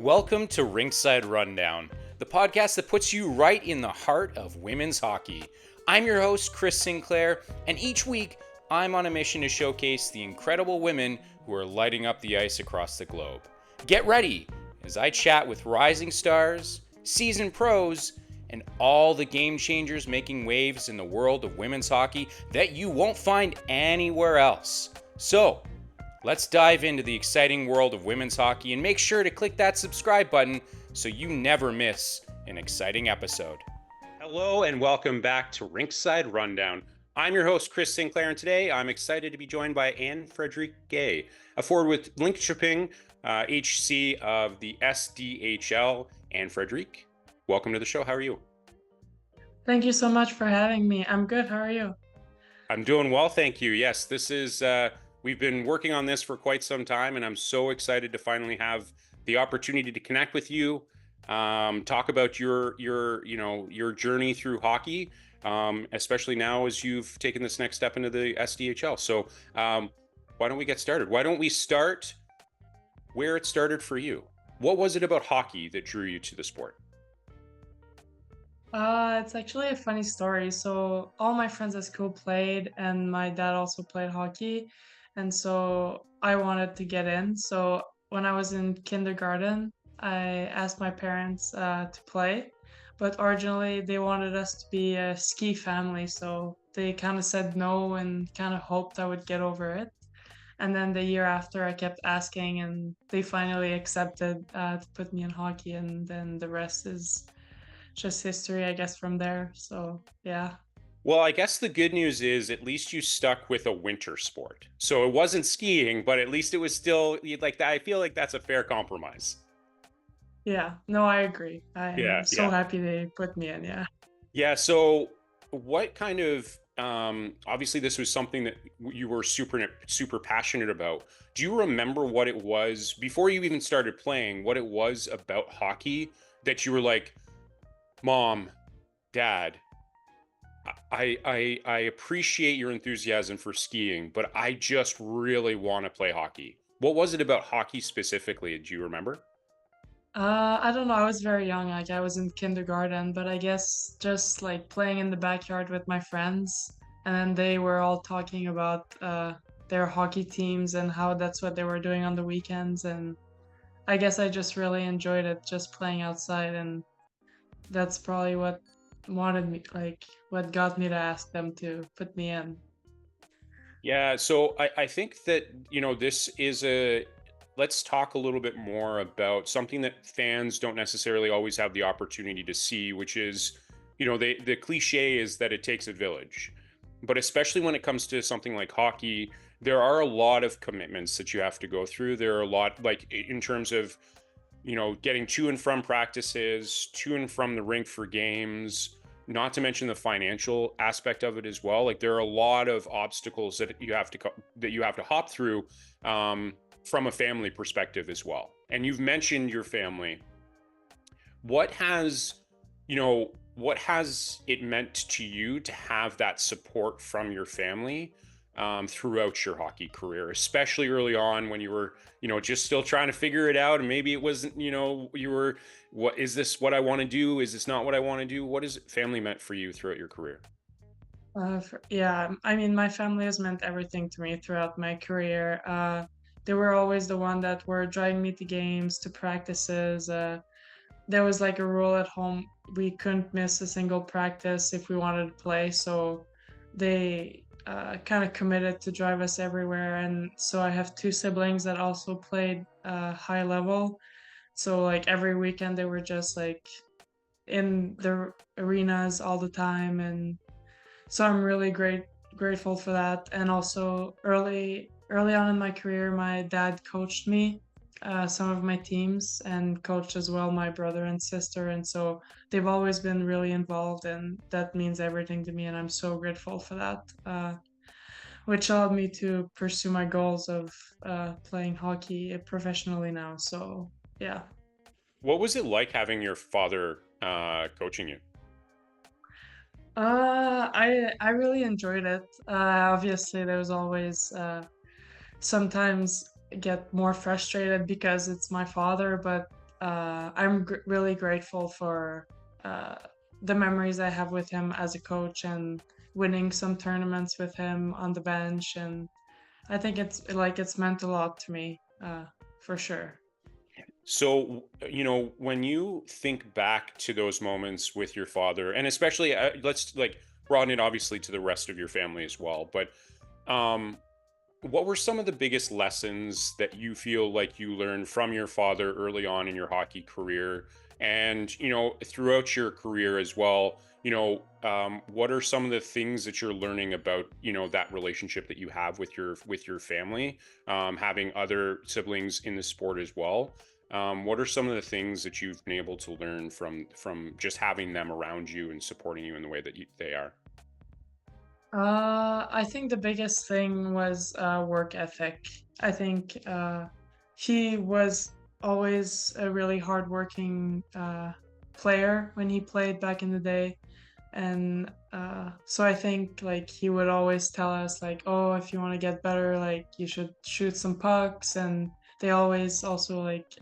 Welcome to Rinkside Rundown, the podcast that puts you right in the heart of women's hockey. I'm your host, Chris Sinclair, and each week I'm on a mission to showcase the incredible women who are lighting up the ice across the globe. Get ready as I chat with rising stars, seasoned pros, and all the game changers making waves in the world of women's hockey that you won't find anywhere else. So, let's dive into the exciting world of women's hockey and make sure to click that subscribe button so you never miss an exciting episode. Hello and welcome back to Rinkside Rundown. I'm your host, Chris Sinclair, and today I'm excited to be joined by Ann-Frédérique Guay, a forward with Linköping HC of the SDHL. Ann-Frédérique, welcome to the show. How are you? Thank you so much for having me. I'm good. How are you? I'm doing well, thank you. Yes, this is we've been working on this for quite some time, and I'm so excited to finally have the opportunity to connect with you, talk about your journey through hockey, especially now as you've taken this next step into the SDHL. So why don't we get started? Why don't we start where it started for you? What was it about hockey that drew you to the sport? It's actually a funny story. So all my friends at school played, and my dad also played hockey, and so I wanted to get in. So when I was in kindergarten, I asked my parents to play, but originally they wanted us to be a ski family, so they kind of said no and kind of hoped I would get over it. And then the year after, I kept asking, and they finally accepted to put me in hockey, and then the rest is just history, I guess, from there. So yeah. Well, I guess the good news is at least you stuck with a winter sport. So it wasn't skiing, but at least it was still like that. I feel like that's a fair compromise. Yeah. No, I agree. Yeah, I'm so yeah. happy they put me in. Yeah. Yeah, so what kind of obviously this was something that you were super passionate about. Do you remember what it was before you even started playing, what it was about hockey that you were like, "Mom, Dad, I appreciate your enthusiasm for skiing, but I just really want to play hockey." What was it about hockey specifically? Do you remember? I don't know. I was very young. Like I was in kindergarten, but I guess just like playing in the backyard with my friends, and then they were all talking about their hockey teams and how that's what they were doing on the weekends, and I guess I just really enjoyed it, just playing outside, and that's probably what wanted me, like what got me to ask them to put me in. Yeah, so I think that, this is let's talk a little bit more about something that fans don't necessarily always have the opportunity to see, which is, the cliche is that it takes a village. But especially when it comes to something like hockey, there are a lot of commitments that you have to go through. There are a lot, like in terms of, getting to and from practices, to and from the rink for games, not to mention the financial aspect of it as well. Like there are a lot of obstacles that you have to hop through, from a family perspective as well. And you've mentioned your family. What has what has it meant to you to have that support from your family, throughout your hockey career, especially early on when you were, just still trying to figure it out, and maybe it wasn't, you were, what is this what I want to do? Is this not what I want to do? What has family meant for you throughout your career? Yeah, I mean, my family has meant everything to me throughout my career. They were always the one that were driving me to games, to practices. There was like a rule at home: we couldn't miss a single practice if we wanted to play. So they kind of committed to drive us everywhere. And so I have two siblings that also played high level. So like every weekend they were just like in the arenas all the time, and so I'm really grateful for that. And also early on in my career, my dad coached me some of my teams and coached as well my brother and sister, and so they've always been really involved, and that means everything to me, and I'm so grateful for that. Which allowed me to pursue my goals of playing hockey professionally now. So yeah. What was it like having your father coaching you? I really enjoyed it. Obviously, there's always sometimes get more frustrated because it's my father, but I'm really grateful for uh, the memories I have with him as a coach and winning some tournaments with him on the bench. And I think it's meant a lot to me, for sure. So, when you think back to those moments with your father, and especially let's like broaden it obviously to the rest of your family as well, but um, what were some of the biggest lessons that you feel like you learned from your father early on in your hockey career and, throughout your career as well? What are some of the things that you're learning about, that relationship that you have with your family, having other siblings in the sport as well? What are some of the things that you've been able to learn from just having them around you and supporting you in the way that they are? I think the biggest thing was work ethic. I think he was always a really hardworking player when he played back in the day. And so I think like he would always tell us like, oh, if you want to get better, like you should shoot some pucks. And they always also like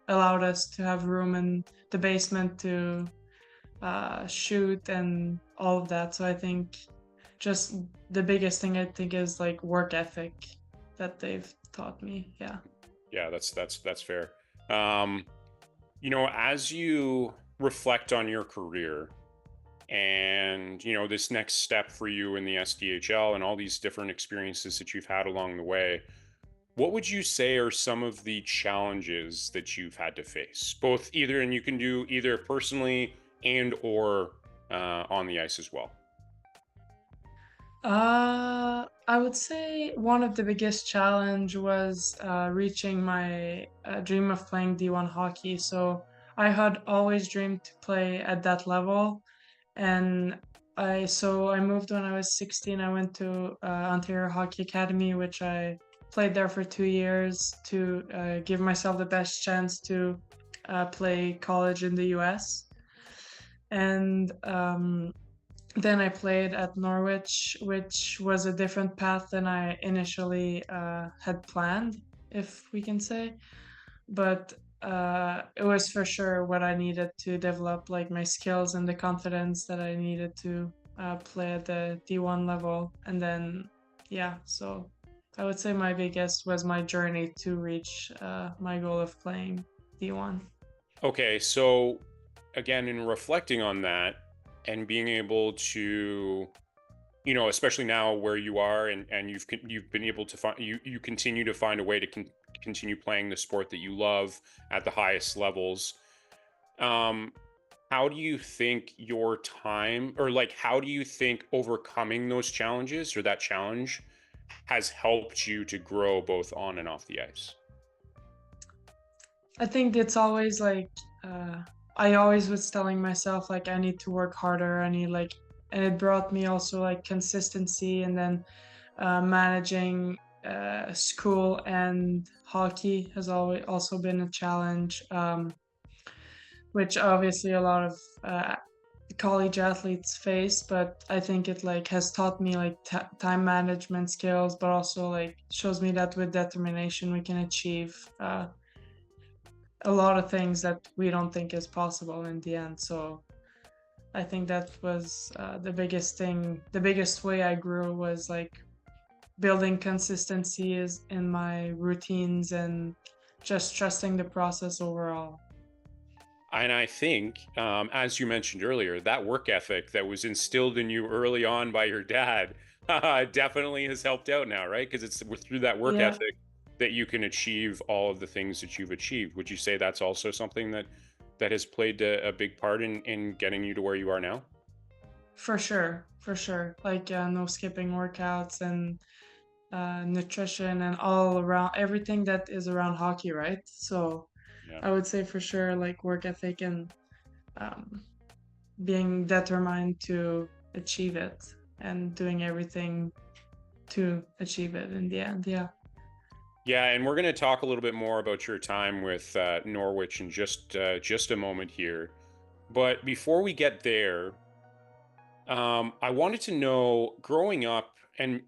allowed us to have room in the basement to shoot and all of that. So I think just the biggest thing I think is like work ethic that they've taught me. Yeah. Yeah, that's fair. Um, as you reflect on your career and this next step for you in the SDHL and all these different experiences that you've had along the way, what would you say are some of the challenges that you've had to face, both either, and you can do either personally and or on the ice as well? I would say one of the biggest challenge was reaching my dream of playing D1 hockey. So I had always dreamed to play at that level, and I moved when I was 16. I went to Ontario Hockey Academy, which I played there for 2 years to give myself the best chance to play college in the US. And then I played at Norwich, which was a different path than I initially had planned, if we can say. But it was for sure what I needed to develop, like my skills and the confidence that I needed to play at the D1 level. And then, yeah, so I would say my biggest was my journey to reach my goal of playing D1. Okay, so again, in reflecting on that and being able to, especially now where you are and you've been able to find you continue to find a way to continue playing the sport that you love at the highest levels. Um, how do you think your time, or like how do you think overcoming those challenges or that challenge has helped you to grow both on and off the ice? I think it's always like uh, I always was telling myself like I need to work harder. I need like, and it brought me also like consistency, and then managing school and hockey has always also been a challenge, which obviously a lot of college athletes face. But I think it like has taught me like time management skills, but also like shows me that with determination we can achieve a lot of things that we don't think is possible in the end. So I think that was the biggest thing. The biggest way I grew was like building consistency is in my routines and just trusting the process overall. And I think, as you mentioned earlier, that work ethic that was instilled in you early on by your dad definitely has helped out now, right? Because it's through that work Yeah, ethic that you can achieve all of the things that you've achieved. Would you say that's also something that has played a big part in getting you to where you are now? for sure, for sure. Like no skipping workouts and nutrition and all around everything that is around hockey, right? So Yeah. I would say for sure, like work ethic and um, being determined to achieve it and doing everything to achieve it in the end. Yeah. Yeah, and we're going to talk a little bit more about your time with Norwich in just a moment here. But before we get there, I wanted to know, growing up and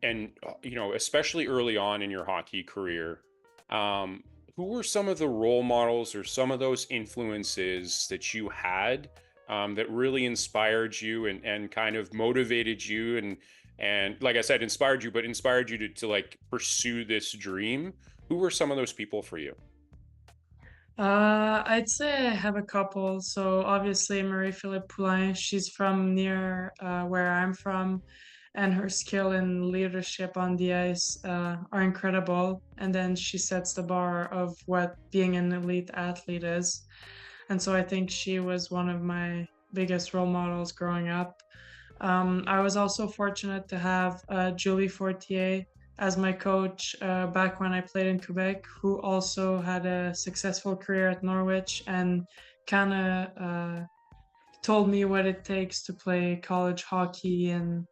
especially early on in your hockey career, um, who were some of the role models or some of those influences that you had, that really inspired you and kind of motivated you and like I said, inspired you, but inspired you to like pursue this dream? Who were some of those people for you? I'd say I have a couple. So obviously Marie-Philippe Poulain, she's from near where I'm from, and her skill and leadership on the ice are incredible. And then she sets the bar of what being an elite athlete is. And so I think she was one of my biggest role models growing up. I was also fortunate to have Julie Fortier as my coach back when I played in Quebec, who also had a successful career at Norwich and kind of told me what it takes to play college hockey and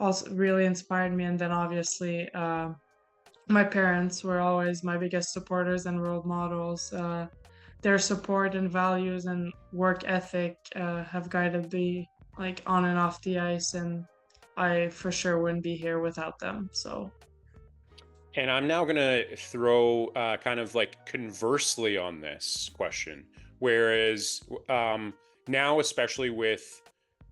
also really inspired me. And then obviously, my parents were always my biggest supporters and role models. Their support and values and work ethic have guided me like on and off the ice, and I for sure wouldn't be here without them. So And I'm now going to throw kind of like conversely on this question. Whereas now, especially with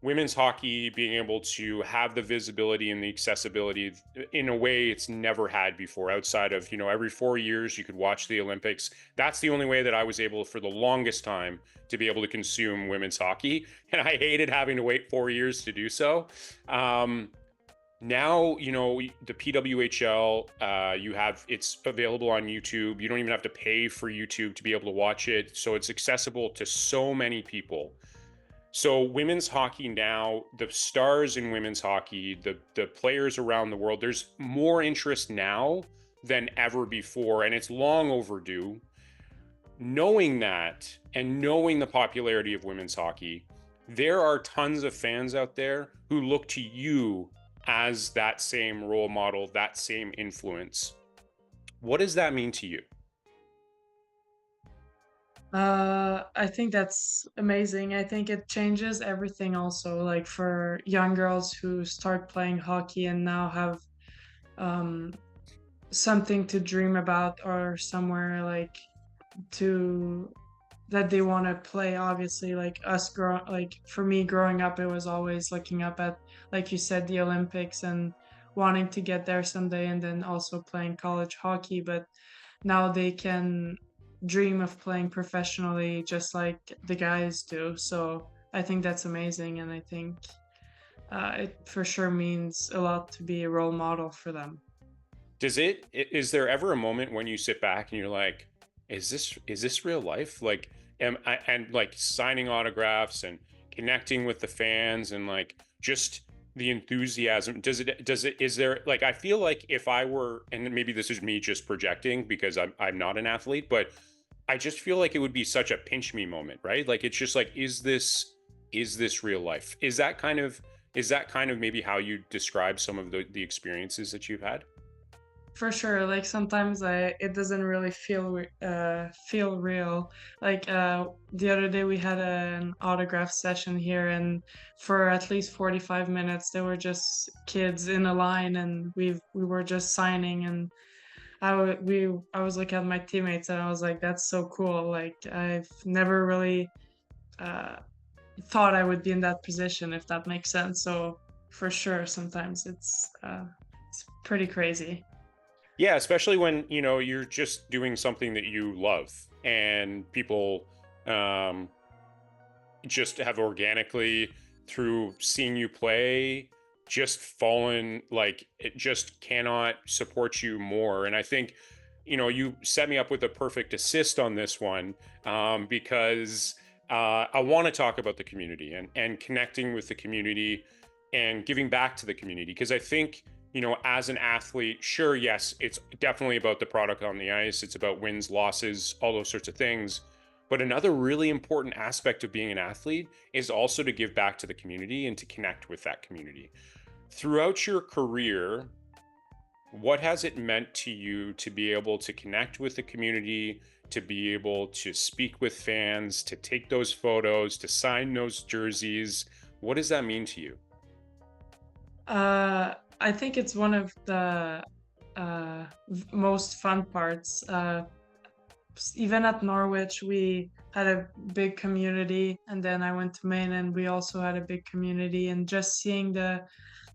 women's hockey being able to have the visibility and the accessibility in a way it's never had before, outside of, every 4 years you could watch the Olympics. That's the only way that I was able for the longest time to be able to consume women's hockey. And I hated having to wait 4 years to do so. Now, the PWHL, it's available on YouTube. You don't even have to pay for YouTube to be able to watch it, so it's accessible to so many people. So women's hockey now, the stars in women's hockey, the players around the world, there's more interest now than ever before, and it's long overdue. Knowing that and knowing the popularity of women's hockey, there are tons of fans out there who look to you as that same role model, that same influence. What does that mean to you? I think that's amazing. I think it changes everything also, like for young girls who start playing hockey and now have um, something to dream about or somewhere like to that they want to play. Obviously, like like for me growing up, it was always looking up at, like you said, the Olympics and wanting to get there someday, and then also playing college hockey. But now they can dream of playing professionally just like the guys do. So I think that's amazing, and I think it for sure means a lot to be a role model for them. Is there ever a moment when you sit back and you're like, is this real life? Like, and like signing autographs and connecting with the fans and like just the enthusiasm. Is there like, I feel like if I were, and maybe this is me just projecting because I'm not an athlete, but I just feel like it would be such a pinch me moment, right? Like it's just like, is this real life? Is that kind of maybe how you describe some of the experiences that you've had? For sure, like sometimes I it doesn't really feel real. Like the other day we had an autograph session here, and for at least 45 minutes there were just kids in a line, and we were just signing, and I was looking at my teammates and I was like, that's so cool. Like I've never really uh thought I would be in that position, if that makes sense. So for sure sometimes it's pretty crazy. Yeah, especially when, you're just doing something that you love and people um just have organically through seeing you play just fallen like it just cannot support you more. And I think, you set me up with a perfect assist on this one, because I want to talk about the community and connecting with the community and giving back to the community. Because I think, as an athlete, sure, yes, it's definitely about the product on the ice. It's about wins, losses, all those sorts of things. But another really important aspect of being an athlete is also to give back to the community and to connect with that community. Throughout your career, what has it meant to you to be able to connect with the community, to be able to speak with fans, to take those photos, to sign those jerseys? What does that mean to you? I think it's one of the most fun parts. even at Norwich, we had a big community, and then I went to Maine, and we also had a big community. And just seeing the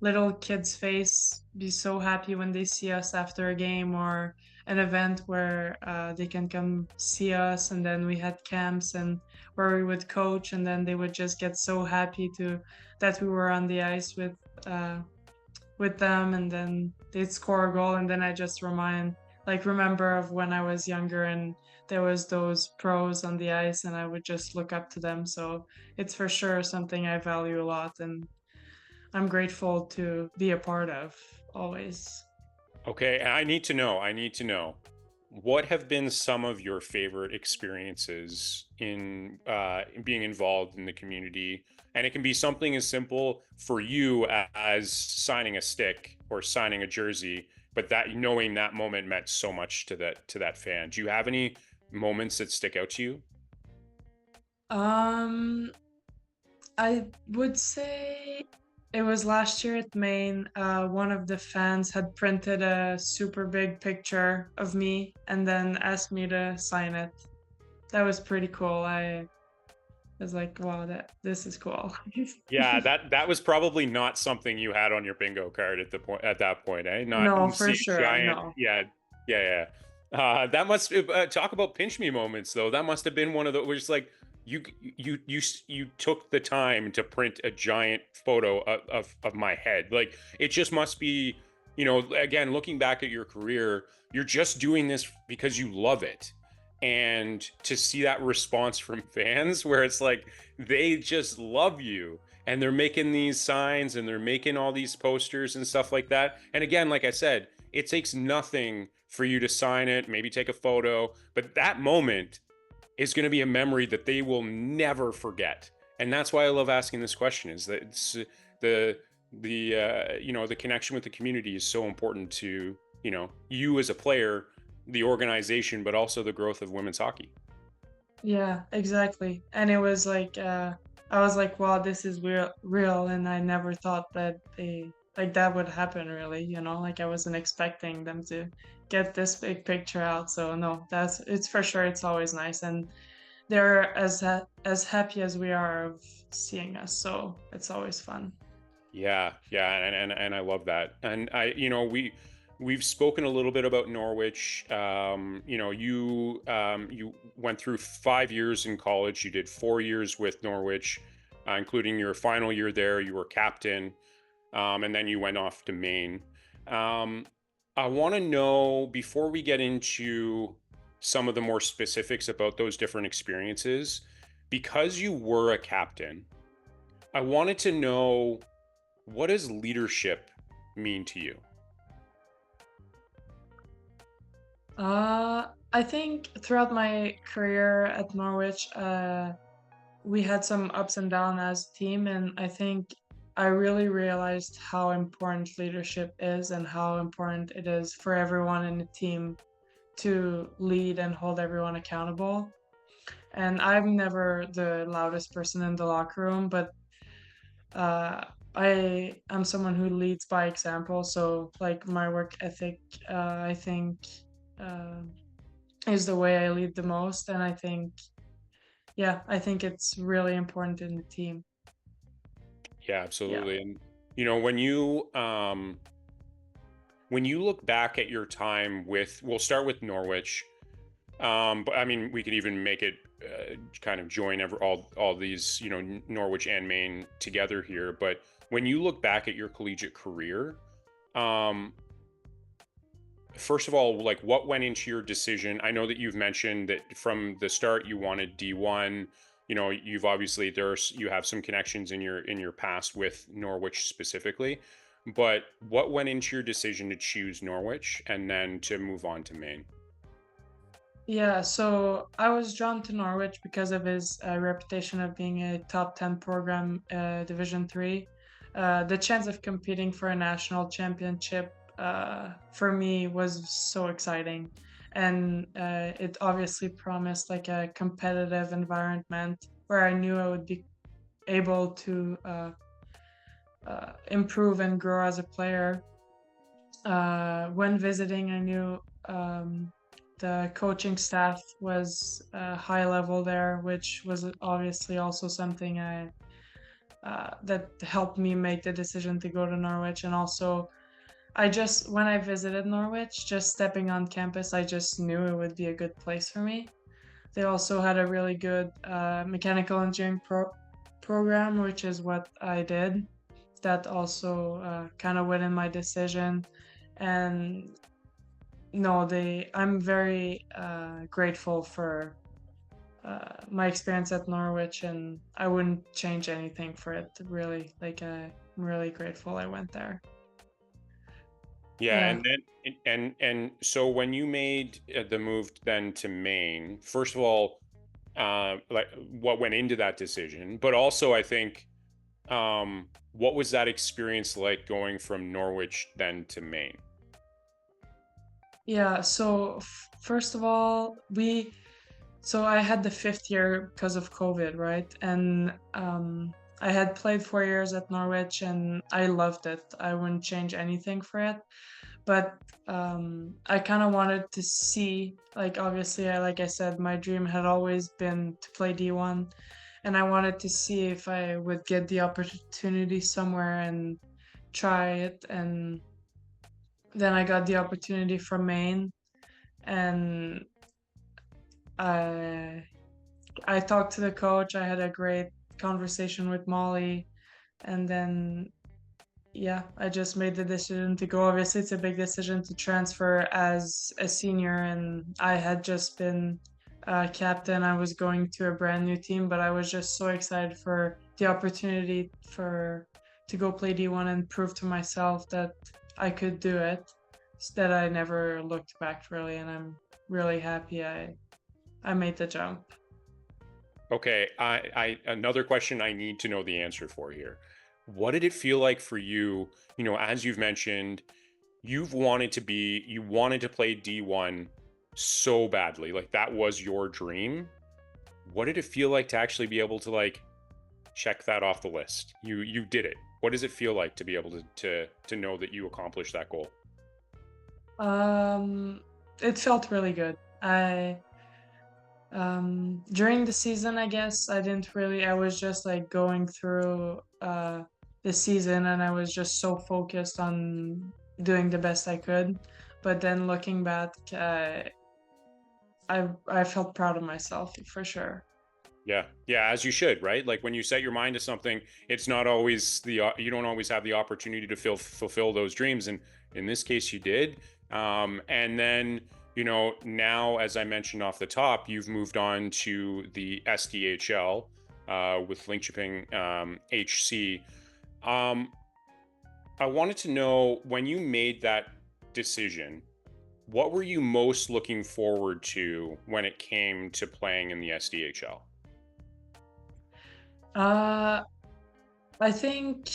little kids' face be so happy when they see us after a game or an event where they can come see us, and then we had camps and where we would coach, and then they would just get so happy to that we were on the ice uh, with them, and then they'd score a goal, and then I just remember of when I was younger and there was those pros on the ice and I would just look up to them. So it's for sure something I value a lot and I'm grateful to be a part of always. Okay, I need to know. I need to know. What have been some of your favorite experiences in being involved in the community? And it can be something as simple for you as signing a stick or signing a jersey, but that knowing that moment meant so much to that fan. Do you have any moments that stick out to you? Um, I would say it was last year at Maine. One of the fans had printed a super big picture of me and then asked me to sign it. That was pretty cool. I was like, wow, that this is cool. Yeah, that was probably not something you had on your bingo card at that point, eh? Not No, for see sure. giant, No. yeah, yeah, yeah. That must talk about pinch me moments though. That must have been one of the where it's like you took the time to print a giant photo of my head. Like it just must be, again, looking back at your career, you're just doing this because you love it. And to see that response from fans where it's like they just love you and they're making these signs and they're making all these posters and stuff like that. And again, like I said, it takes nothing for you to sign it, maybe take a photo, but that moment is going to be a memory that they will never forget. And that's why I love asking this question is that it's the the connection with the community is so important to, you as a player, the organization, but also the growth of women's hockey. Yeah, exactly. And it was like I was like, wow, this is real and I never thought that they like that would happen really, like I wasn't expecting them to get this big picture out. So no, that's it's for sure it's always nice and they're as happy as we are of seeing us. So it's always fun. Yeah, yeah, and I love that. And we've spoken a little bit about Norwich. You went through 5 years in college. You did 4 years with Norwich, including your final year there. You were captain, and then you went off to Maine. Um, I want to know before we get into some of the more specifics about those different experiences, because you were a captain. I wanted to know, what does leadership mean to you? I think throughout my career at Norwich, we had some ups and downs as a team, and I think I really realized how important leadership is and how important it is for everyone in the team to lead and hold everyone accountable. And I'm never the loudest person in the locker room, but uh, I am someone who leads by example. So, like my work ethic, I think, uh, is the way I lead the most. And I think, yeah, I think it's really important in the team. Yeah, Yeah. absolutely. And when you look back at your time with, we'll start with Norwich. But I mean, we could even make it kind of join all these, Norwich and Maine together here. But when you look back at your collegiate career, um, first of all, like what went into your decision? I know that you've mentioned that from the start you wanted D1. You've obviously you have some connections in your past with Norwich specifically. But what went into your decision to choose Norwich and then to move on to Maine? Yeah, so I was drawn to Norwich because of his reputation of being a top 10 program, Division 3. The chance of competing for a national championship for me was so exciting. And it obviously promised like a competitive environment where I knew I would be able to improve and grow as a player. When visiting, I knew. the coaching staff was high level there, which was obviously also something that helped me make the decision to go to Norwich. And also, when I visited Norwich, just stepping on campus, I just knew it would be a good place for me. They also had a really good mechanical engineering program, which is what I did. That also kind of went in my decision. And no, I'm very grateful for my experience at Norwich, and I wouldn't change anything for it, really. Like, I'm really grateful I went there. Yeah, Yeah. and then and so when you made the move then to Maine, first of all, like what went into that decision, but also I think what was that experience like going from Norwich then to Maine? Yeah, so first of all, so I had the fifth year because of COVID, right? And I had played 4 years at Norwich and I loved it. I wouldn't change anything for it. But I kind of wanted to see, like, obviously, like I said, my dream had always been to play D1, and I wanted to see if I would get the opportunity somewhere and try it. And then I got the opportunity from Maine, and I I talked to the coach. I had a great conversation with Molly, and then yeah, I just made the decision to go. Obviously, it's a big decision to transfer as a senior, and I had just been captain. I was going to a brand new team, but I was just so excited for the opportunity to go play D1 and prove to myself that I could do it. That I never looked back really, and I'm really happy I made the jump. Okay, I another question I need to know the answer for here. What did it feel like for you, as you've mentioned, you wanted to play D1 so badly. Like that was your dream. What did it feel like to actually be able to like check that off the list? You did it. What does it feel like to be able to know that you accomplished that goal? Um, it felt really good. During the season, I guess I was just like going through the season and I was just so focused on doing the best I could. But then looking back, I felt proud of myself for sure. Yeah. Yeah, as you should, right? Like when you set your mind to something, it's not always you don't always have the opportunity to fulfill those dreams, and in this case you did. And then, now as I mentioned off the top, you've moved on to the SDHL with Linköping HC. Um I wanted to know when you made that decision, what were you most looking forward to when it came to playing in the SDHL? Uh, I think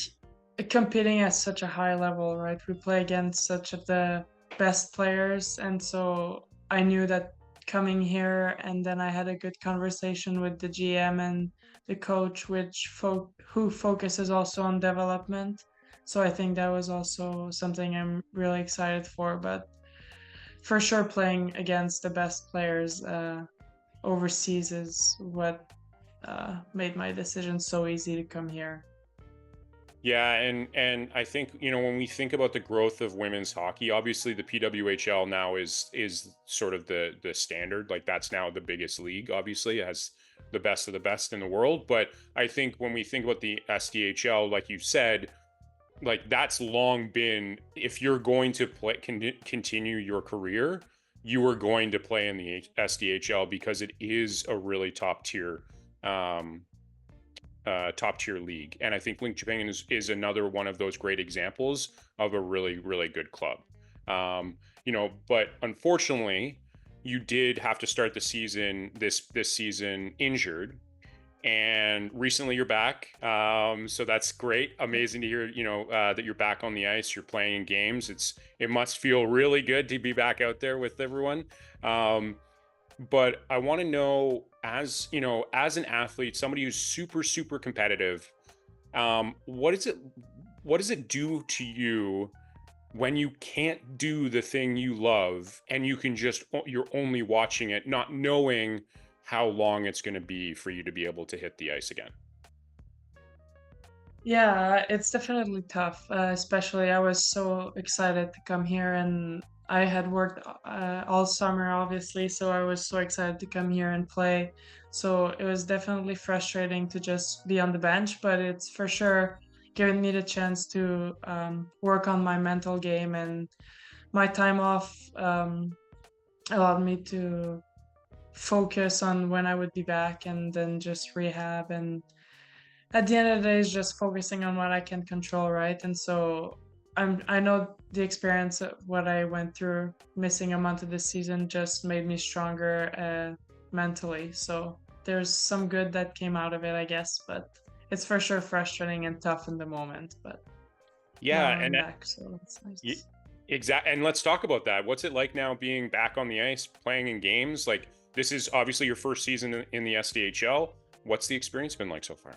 competing at such a high level, right? We play against such of the best players, and so I knew that coming here, and then I had a good conversation with the GM and the coach, who focuses also on development. So I think that was also something I'm really excited for. But for sure, playing against the best players overseas is what made my decision so easy to come here. Yeah, and I think, when we think about the growth of women's hockey, obviously the PWHL now is sort of the standard. Like that's now the biggest league. Obviously, it has the best of the best in the world. But I think when we think about the SDHL, like you said, like that's long been, if you're going to continue your career, you are going to play in the SDHL because it is a really um, top tier league. And I think Linköping is another one of those great examples of a really, really good club. But unfortunately, you did have to start the season this season injured, and recently you're back. So that's great, amazing to hear. That you're back on the ice, you're playing in games. It must feel really good to be back out there with everyone. Um, but I want to know, as an athlete, somebody who's super, super competitive, what does it do to you when you can't do the thing you love and you can just you're only watching it, not knowing how long it's going to be for you to be able to hit the ice again. Yeah, it's definitely tough. Especially, I was so excited to come here, and I had worked all summer, obviously, so I was so excited to come here and play. So it was definitely frustrating to just be on the bench, but it's for sure giving me the chance to work on my mental game, and my time off allowed me to focus on when I would be back, and then just rehab, and at the end of the day, it's just focusing on what I can control, right? And so I know the experience of what I went through missing a month of the season just made me stronger mentally. So there's some good that came out of it, I guess, but it's for sure frustrating and tough in the moment. But Yeah, now and I'm back, so it's nice. exact. And let's talk about that. What's it like now being back on the ice, playing in games? Like this is obviously your first season in the SDHL. What's the experience been like so far?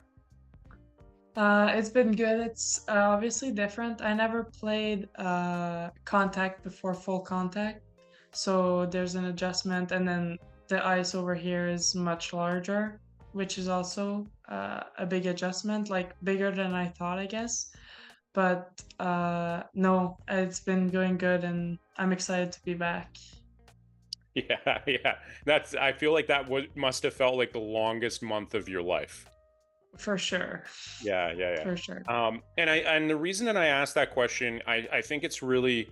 It's been good. It's obviously different. I never played contact before full contact, so there's an adjustment, and then the ice over here is much larger, which is also a big adjustment, like bigger than I thought, I guess. But no, it's been going good, and I'm excited to be back Yeah, yeah. That's I feel like that must have felt like the longest month of your life. for sure, Yeah, yeah, for sure. yeah. And the reason that I asked that question, I think it's really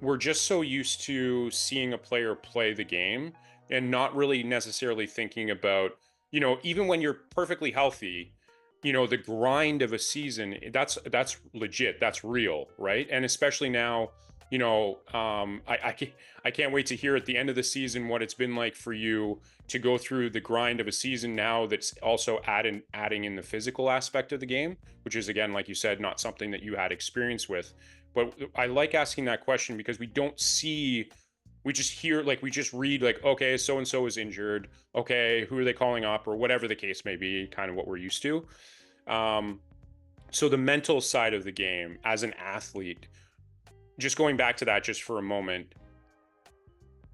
we're just so used to seeing a player play the game and not really necessarily thinking about, even when you're perfectly healthy, the grind of a season, that's legit, that's real, right? And especially now, I can't wait to hear at the end of the season what it's been like for you to go through the grind of a season now that's also adding in the physical aspect of the game, which is again, like you said, not something that you had experience with. But I like asking that question because we don't see, we just hear, like, we just read, like, okay, so and so is injured. Okay, who are they calling up, or whatever the case may be, kind of what we're used to. Um, so the mental side of the game as an athlete, just going back to that just for a moment,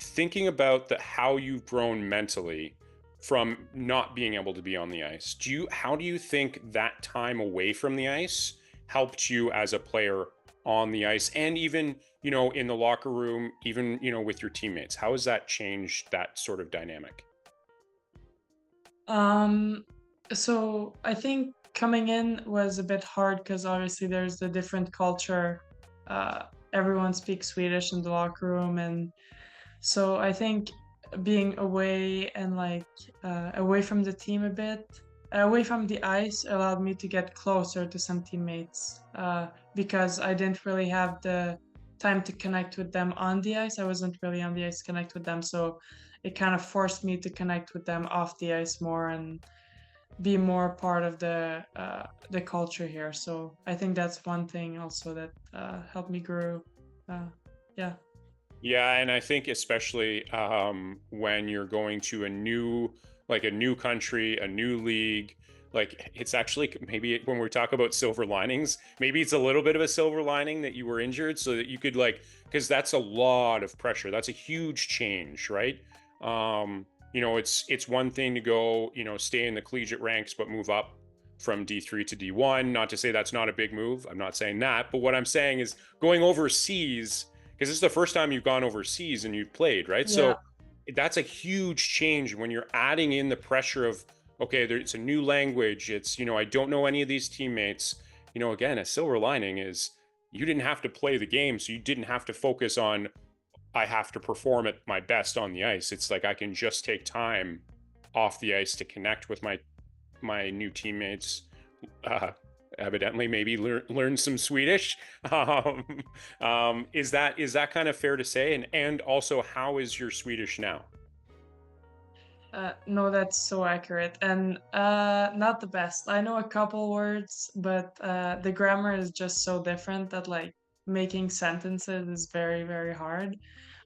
thinking about how you've grown mentally from not being able to be on the ice. How do you think that time away from the ice helped you as a player on the ice, and even, in the locker room, even, with your teammates? How has that changed that sort of dynamic? Um, so I think coming in was a bit hard because obviously there's the different culture. Everyone speaks Swedish in the locker room, and so I think being away and like away from the team a bit, away from the ice, allowed me to get closer to some teammates because I didn't really have the time to connect with them on the ice. I wasn't really on the ice to connect with them, so it kind of forced me to connect with them off the ice more and be more part of the culture here. So I think that's one thing also that helped me grow. Uh, yeah. Yeah, and I think especially when you're going to a new country, a new league, like it's actually maybe when we talk about silver linings, maybe it's a little bit of a silver lining that you were injured so that you could, like, because that's a lot of pressure. That's a huge change, right? It's one thing to go, stay in the collegiate ranks but move up from D3 to D1. Not to say that's not a big move. I'm not saying that, but what I'm saying is going overseas, because this is the first time you've gone overseas and you've played, right? Yeah. So that's a huge change when you're adding in the pressure of, okay, it's a new language. It's, I don't know any of these teammates. Again, a silver lining is you didn't have to play the game. So you didn't have to focus on, I have to perform at my best on the ice. It's like I can just take time off the ice to connect with my new teammates, uh, evidently maybe learn some Swedish. Um, is that kind of fair to say? And also, how is your Swedish now? No, that's so accurate and not the best. I know a couple words, but the grammar is just so different that like making sentences is very, very hard.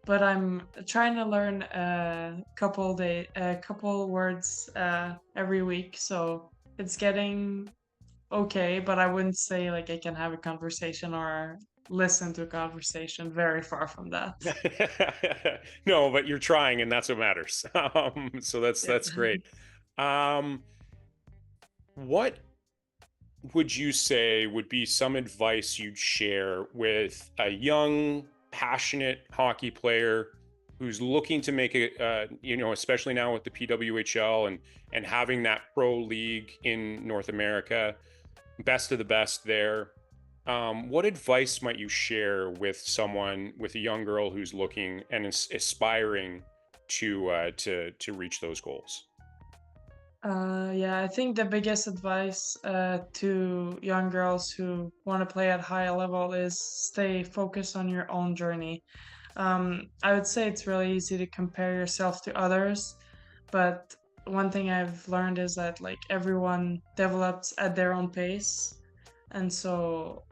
But I'm trying to learn a couple words every week, so it's getting okay. But I wouldn't say like I can have a conversation or listen to a conversation. Very far from that. No, but you're trying, and that's what matters. So Yeah. that's great. Um, what would you say would be some advice you'd share with a young, passionate hockey player who's looking to make it, especially now with the PWHL and having that pro league in North America, best of the best there. What advice might you share with someone, with a young girl who's looking and is aspiring to reach those goals? Yeah, I think the biggest advice to young girls who want to play at high level is stay focused on your own journey. I would say it's really easy to compare yourself to others, but one thing I've learned is that like everyone develops at their own pace, and so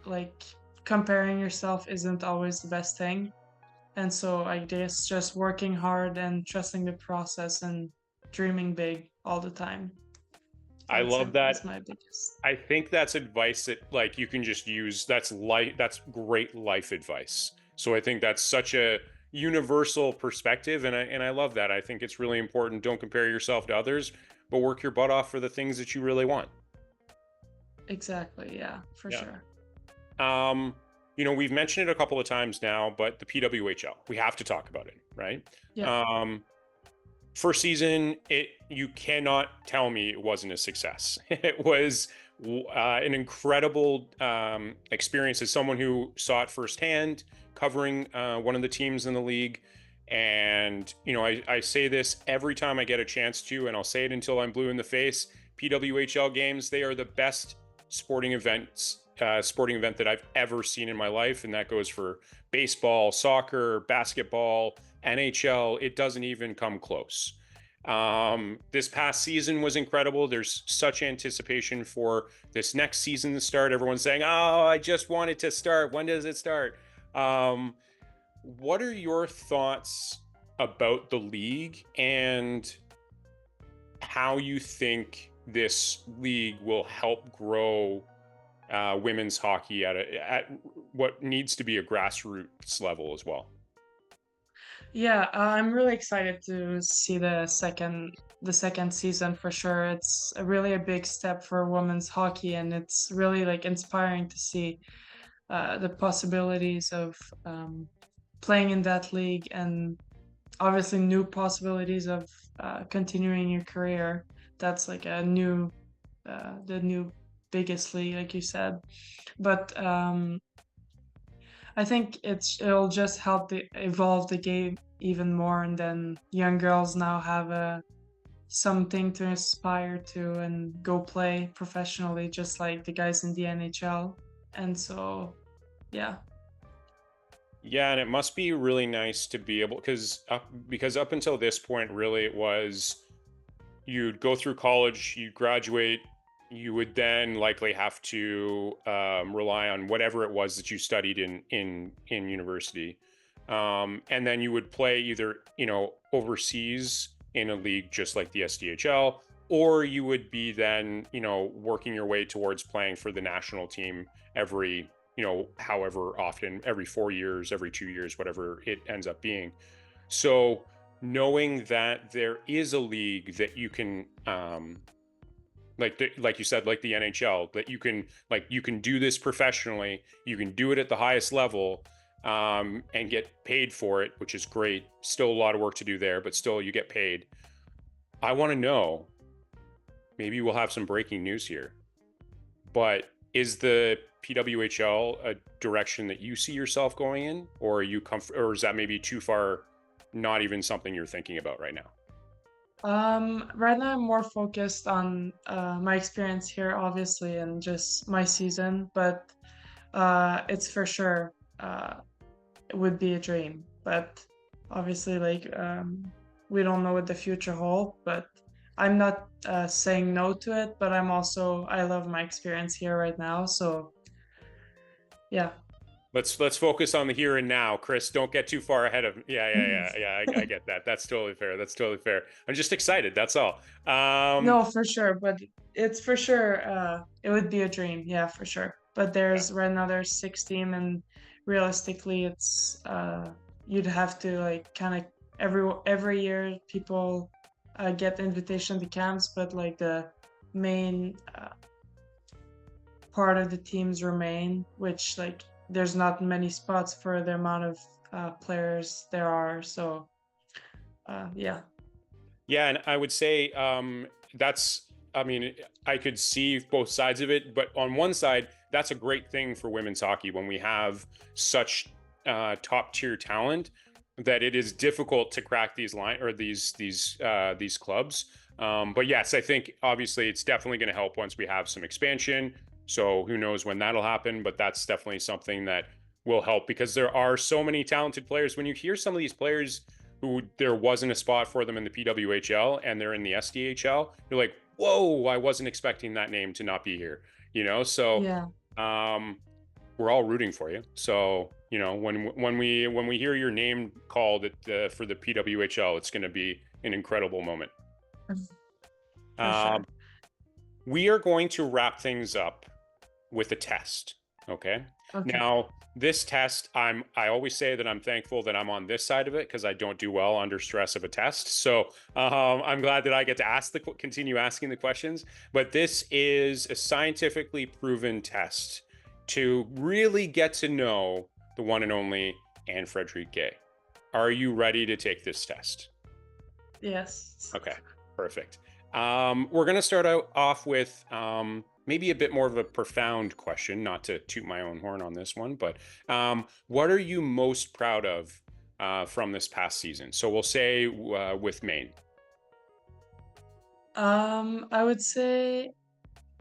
like comparing yourself isn't always the best thing. And so I guess just working hard and trusting the process and dreaming big all the time. I That's love it. that. That's my biggest. I think that's advice that like you can just use. That's life. That's great life advice. So I think that's such a universal perspective, and I love that. I think it's really important. Don't compare yourself to others, but work your butt off for the things that you really want. Exactly. Yeah, for Yeah. sure. Um, we've mentioned it a couple of times now, but the PWHL, we have to talk about it, right? Yeah. Um, First season, you cannot tell me it wasn't a success. It was an incredible experience as someone who saw it firsthand, covering one of the teams in the league. And I say this every time I get a chance to, and I'll say it until I'm blue in the face. PWHL games, they are the best sporting event that I've ever seen in my life, and that goes for baseball, soccer, basketball, NHL. It doesn't even come close. This past season was incredible. There's such anticipation for this next season to start. Everyone's saying, "Oh, I just want it to start. When does it start?" Um, what are your thoughts about the league and how you think this league will help grow women's hockey at what needs to be a grassroots level as well? Yeah, I'm really excited to see the second season for sure. It's really a big step for women's hockey, and it's really like inspiring to see the possibilities of playing in that league, and obviously new possibilities of continuing your career. That's like the new biggest league, like you said. But I think it'll just help evolve the game even more, and then young girls now have something to aspire to and go play professionally, just like the guys in the NHL. And so, yeah, Yeah, and it must be really nice to be able because up until this point, really, it was you'd go through college, you graduate, you would then likely have to rely on whatever it was that you studied in university, and then you would play either overseas in a league just like the SDHL, or you would be then working your way towards playing for the national team every however often, every 4 years, every 2 years, whatever it ends up being. So knowing that there is a league that you can like you said, like the NHL, that you can do this professionally, you can do it at the highest level, and get paid for it, which is great. Still a lot of work to do there, but still you get paid. I want to know, maybe we'll have some breaking news here, but is the PWHL a direction that you see yourself going in, or are you or is that maybe too far, not even something you're thinking about right now? right now I'm more focused on my experience here, obviously, and just my season. But it's for sure it would be a dream. But obviously, like we don't know what the future holds. But I'm not saying no to it. But I love my experience here right now. So yeah. Let's focus on the here and now, Chris. Don't get too far ahead of. Yeah. I get that. That's totally fair. That's totally fair. I'm just excited. That's all. No, for sure. But it's for sure. It would be a dream. Yeah, for sure. but Yeah. there's right now there's 16, and realistically, it's you'd have to like kind of every year people get invitation to camps, but like the main part of the teams remain, which like there's not many spots for the amount of players there are. So yeah. Yeah, and I would say that's, I mean, I could see both sides of it, but on one side, that's a great thing for women's hockey when we have such top tier talent that it is difficult to crack these line or these clubs. But yes, I think obviously it's definitely going to help once we have some expansion. So who knows when that'll happen, but that's definitely something that will help because there are so many talented players. When you hear some of these players who there wasn't a spot for them in the PWHL and they're in the SDHL, you're like, whoa, I wasn't expecting that name to not be here, you know? So Yeah. we're all rooting for you. So, you know, when we hear your name called for the PWHL, it's going to be an incredible moment. For sure. Um, we are going to wrap things up with a test. Okay. Okay. Now, this test, I always say that I'm thankful that I'm on this side of it because I don't do well under stress of a test. So I'm glad that I get to continue asking the questions. But this is a scientifically proven test to really get to know the one and only Ann-Frédérique Guay. Are you ready to take this test? Yes. Okay, perfect. We're going to start off with maybe a bit more of a profound question, not to toot my own horn on this one, but what are you most proud of from this past season? So we'll say with Maine. I would say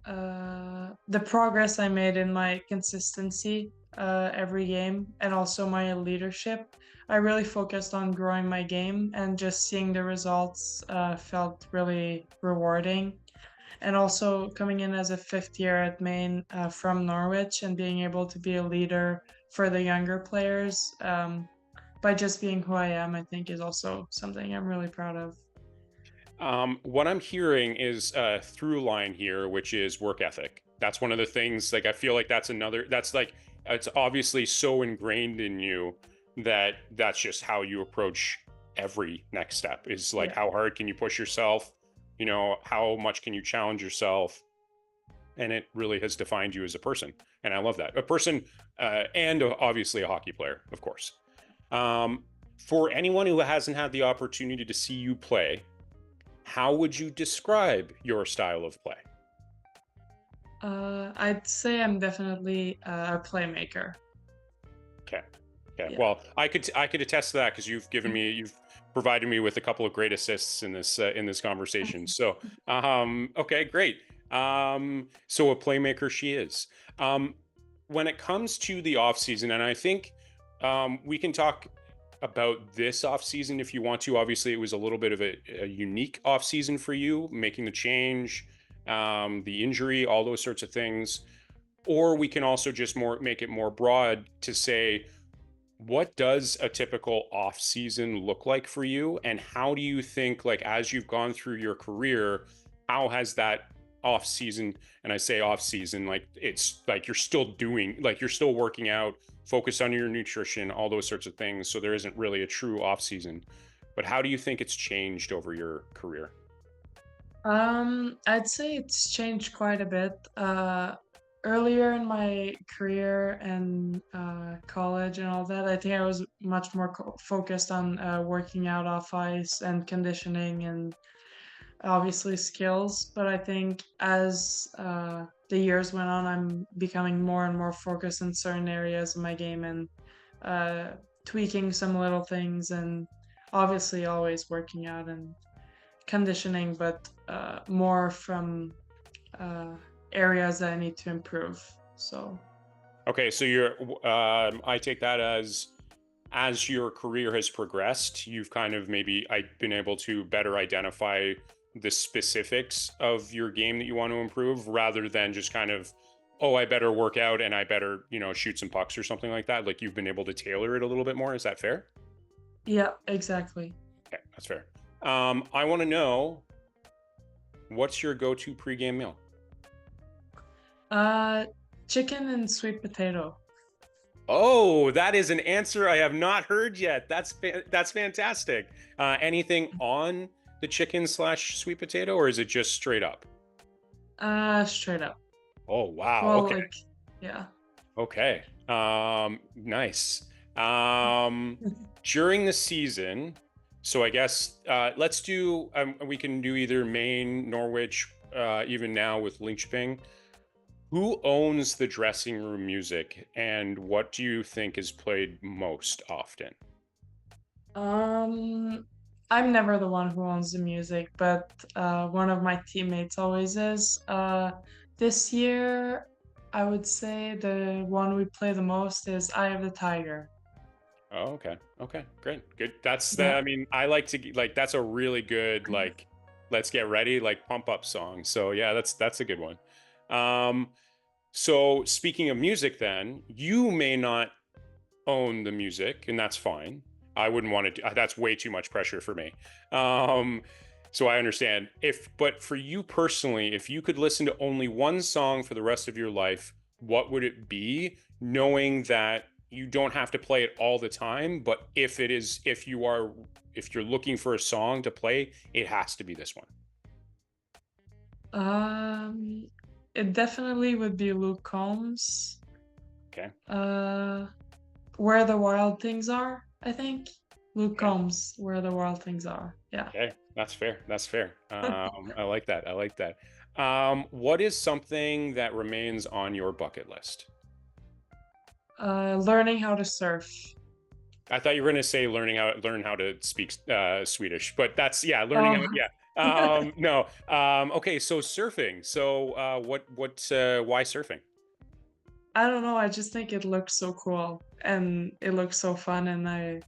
the progress I made in my consistency every game and also my leadership. I really focused on growing my game, and just seeing the results felt really rewarding. And also coming in as a fifth year at Maine from Norwich and being able to be a leader for the younger players by just being who I am, I think is also something I'm really proud of. What I'm hearing is a through line here, which is work ethic. That's one of the things, like, I feel like that's like, it's obviously so ingrained in you that that's just how you approach every next step is like, Yeah. how hard can you push yourself? You know, how much can you challenge yourself? And it really has defined you as a person. And I love that. A person and obviously a hockey player, of course. Um, for anyone who hasn't had the opportunity to see you play, how would you describe your style of play? I'd say I'm definitely a playmaker. Okay. Okay. Yeah. Well, I could attest to that because you've provided me with a couple of great assists in this conversation. So, okay, great. So a playmaker she is. Um, when it comes to the off season, and I think we can talk about this off season if you want to. Obviously, it was a little bit of a unique off season for you, making the change, the injury, all those sorts of things. Or we can also just make it more broad to say, what does a typical off season look like for you? And how do you think, like, as you've gone through your career, how has that off season, and I say off season, like it's like you're still working out, focused on your nutrition, all those sorts of things. So there isn't really a true off season. But how do you think it's changed over your career? I'd say it's changed quite a bit. Earlier in my career and college and all that, I think I was much more focused on working out off ice and conditioning and obviously skills. But I think as the years went on, I'm becoming more and more focused in certain areas of my game and uh, tweaking some little things, and obviously always working out and conditioning, but more from uh, areas that I need to improve. So Okay, so I take that as your career has progressed, you've kind of been able to better identify the specifics of your game that you want to improve rather than just kind of, oh, I better work out and I better, shoot some pucks or something like that. Like you've been able to tailor it a little bit more. Is that fair? yeah, exactly. Okay, that's fair. I want to know, what's your go-to pregame meal? Uh, Chicken and sweet potato. Oh, that is an answer I have not heard yet. That's fantastic. Anything on the chicken slash sweet potato, or is it just straight up? Straight up. Oh, wow. Well, Okay. like, yeah. Okay. Nice. Um, During the season, so I guess let's do we can do either Maine, Norwich, even now with Linköping. Who owns the dressing room music, and what do you think is played most often? Um, I'm never the one who owns the music, but one of my teammates always is. This year, I would say the one we play the most is Eye of the Tiger. Oh, okay. Okay, great. Good. That's the, Yeah. I mean, I like to like that's a really good like let's get ready, like pump up song. So yeah, that's a good one. Um, so speaking of music then, you may not own the music, and that's fine. I wouldn't want to that's way too much pressure for me. Um, so I understand. But for you personally, if you could listen to only one song for the rest of your life, what would it be? Knowing that you don't have to play it all the time, but if you're looking for a song to play, it has to be this one. Um, it definitely would be Luke Combs. Okay. Uh, Where the Wild Things Are, I think. Luke Okay. Combs, Where the Wild Things Are. Yeah. Okay. That's fair. That's fair. I like that. I like that. What is something that remains on your bucket list? Learning how to surf. I thought you were going to say learn how to speak Swedish, but that's yeah, learning how. Oh, Yeah. No. Okay. So surfing. So why surfing? I don't know. I just think it looks so cool and it looks so fun, and I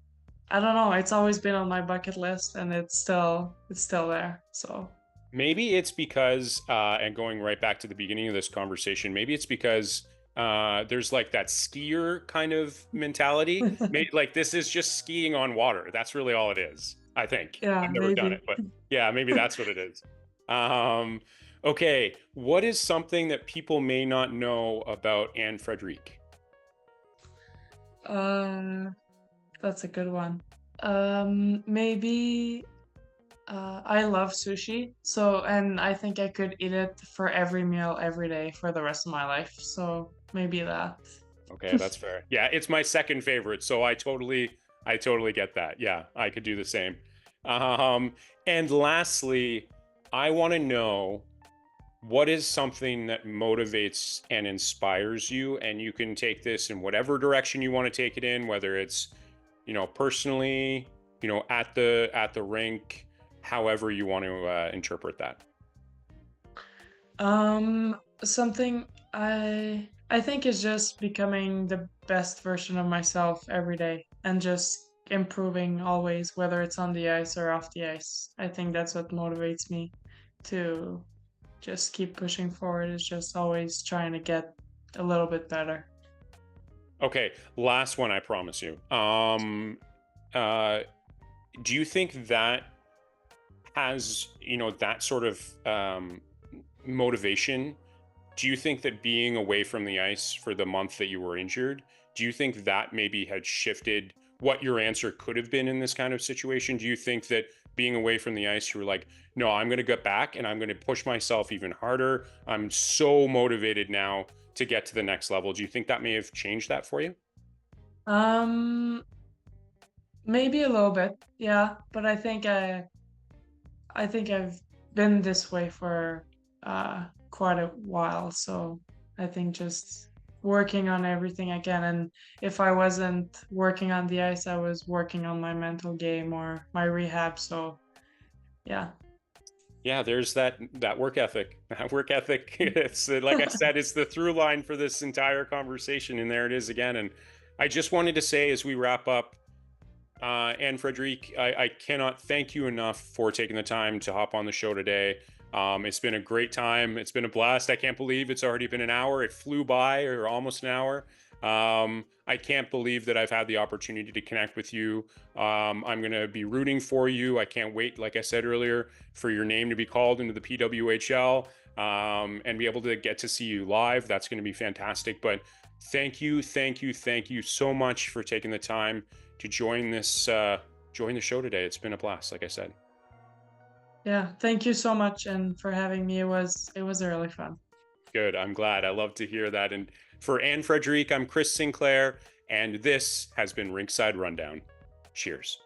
don't know. It's always been on my bucket list, and it's still there. So Maybe it's because, and going right back to the beginning of this conversation, maybe it's because there's like that skier kind of mentality. Maybe like this is just skiing on water. That's really all it is, I think. yeah, I've never done it, maybe. but yeah, maybe that's what it is. Um, okay, what is something that people may not know about Ann-Frédérique? Uh, that's a good one. Maybe I love sushi. So, and I think I could eat it for every meal every day for the rest of my life. So maybe that. Okay, that's fair. Yeah, it's my second favorite, so I totally get that. Yeah, I could do the same. Um, and lastly, I want to know what is something that motivates and inspires you, and you can take this in whatever direction you want to take it in, whether it's, personally, at the rink, however you want to interpret that. Something I think is just becoming the best version of myself every day and just improving always, whether it's on the ice or off the ice. I think that's what motivates me to just keep pushing forward, is just always trying to get a little bit better. Okay, last one, I promise you. Uh, do you think that has that sort of motivation, do you think that being away from the ice for the month that you were injured, do you think that maybe had shifted what your answer could have been in this kind of situation? Do you think that being away from the ice, you were like, no, I'm going to get back and I'm going to push myself even harder, I'm so motivated now to get to the next level? Do you think that may have changed that for you? Um, Maybe a little bit, yeah, but I think I've been this way for quite a while, so I think just working on everything again. And if I wasn't working on the ice, I was working on my mental game or my rehab. So yeah. Yeah, there's that work ethic. That work ethic. It's like I said, it's the through line for this entire conversation, and there it is again. And I just wanted to say as we wrap up, Ann-Frédérique, I cannot thank you enough for taking the time to hop on the show today. It's been a great time. It's been a blast. I can't believe it's already been an hour. It flew by, or almost an hour. I can't believe that I've had the opportunity to connect with you. I'm going to be rooting for you. I can't wait, like I said earlier, for your name to be called into the PWHL, and be able to get to see you live. That's going to be fantastic. But thank you, thank you, thank you so much for taking the time to join the show today. It's been a blast, like I said. Yeah, thank you so much and for having me. It was really fun. Good. I'm glad. I love to hear that. And for Ann-Frédérique, I'm Chris Sinclair, and this has been Rinkside Rundown. Cheers.